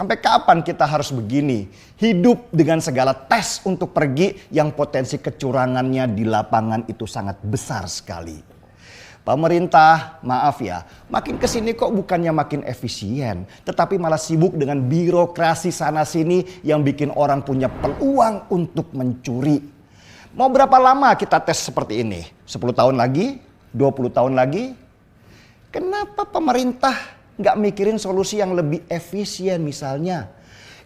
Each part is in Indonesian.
Sampai kapan kita harus begini? Hidup dengan segala tes untuk pergi yang potensi kecurangannya di lapangan itu sangat besar sekali. Pemerintah, maaf ya, makin kesini kok bukannya makin efisien, tetapi malah sibuk dengan birokrasi sana sini yang bikin orang punya peluang untuk mencuri. Mau berapa lama kita tes seperti ini? 10 tahun lagi? 20 tahun lagi? Kenapa pemerintah nggak mikirin solusi yang lebih efisien misalnya?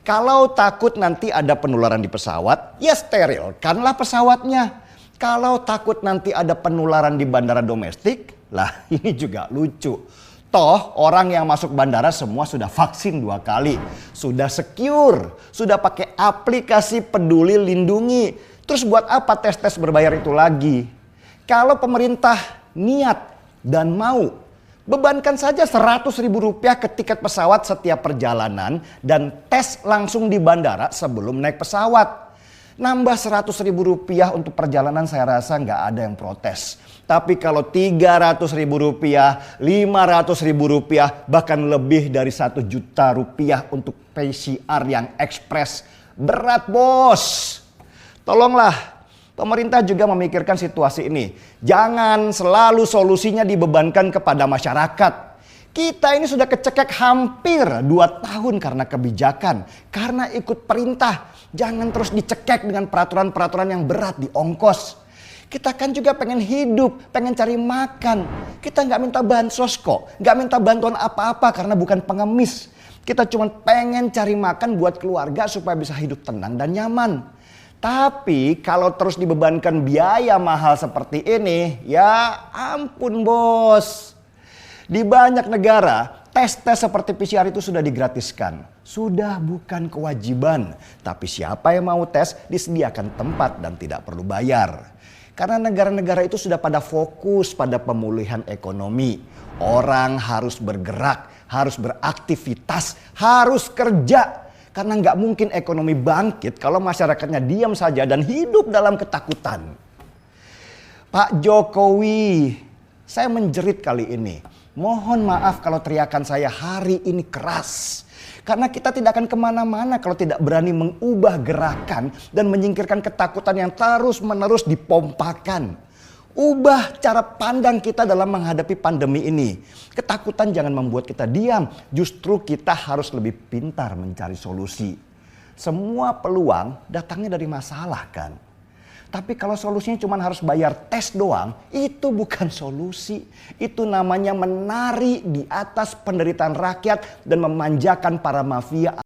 Kalau takut nanti ada penularan di pesawat, ya sterilkanlah pesawatnya. Kalau takut nanti ada penularan di bandara domestik, lah ini juga lucu. Toh orang yang masuk bandara semua sudah vaksin 2 kali. Sudah secure, sudah pakai aplikasi Peduli Lindungi. Terus buat apa tes-tes berbayar itu lagi? Kalau pemerintah niat dan mau, bebankan saja Rp100.000 ke tiket pesawat setiap perjalanan dan tes langsung di bandara sebelum naik pesawat. Nambah Rp100.000 untuk perjalanan saya rasa nggak ada yang protes. Tapi kalau Rp300.000, Rp500.000, bahkan lebih dari Rp1 juta untuk PCR yang ekspres, berat bos. Tolonglah pemerintah juga memikirkan situasi ini. Jangan selalu solusinya dibebankan kepada masyarakat. Kita ini sudah kecekek hampir 2 tahun karena kebijakan. Karena ikut perintah. Jangan terus dicekek dengan peraturan-peraturan yang berat di ongkos. Kita kan juga pengen hidup, pengen cari makan. Kita nggak minta bansos kok. Nggak minta bantuan apa-apa karena bukan pengemis. Kita cuma pengen cari makan buat keluarga supaya bisa hidup tenang dan nyaman. Tapi kalau terus dibebankan biaya mahal seperti ini, ya ampun bos. Di banyak negara, tes-tes seperti PCR itu sudah digratiskan. Sudah bukan kewajiban. Tapi siapa yang mau tes disediakan tempat dan tidak perlu bayar. Karena negara-negara itu sudah pada fokus pada pemulihan ekonomi. Orang harus bergerak, harus beraktivitas, harus kerja. Karena nggak mungkin ekonomi bangkit kalau masyarakatnya diam saja dan hidup dalam ketakutan. Pak Jokowi, saya menjerit kali ini. Mohon maaf kalau teriakan saya hari ini keras. Karena kita tidak akan kemana-mana kalau tidak berani mengubah gerakan dan menyingkirkan ketakutan yang terus-menerus dipompakan. Ubah cara pandang kita dalam menghadapi pandemi ini. Ketakutan jangan membuat kita diam. Justru kita harus lebih pintar mencari solusi. Semua peluang datangnya dari masalah kan. Tapi kalau solusinya cuma harus bayar tes doang, itu bukan solusi. Itu namanya menari di atas penderitaan rakyat dan memanjakan para mafia.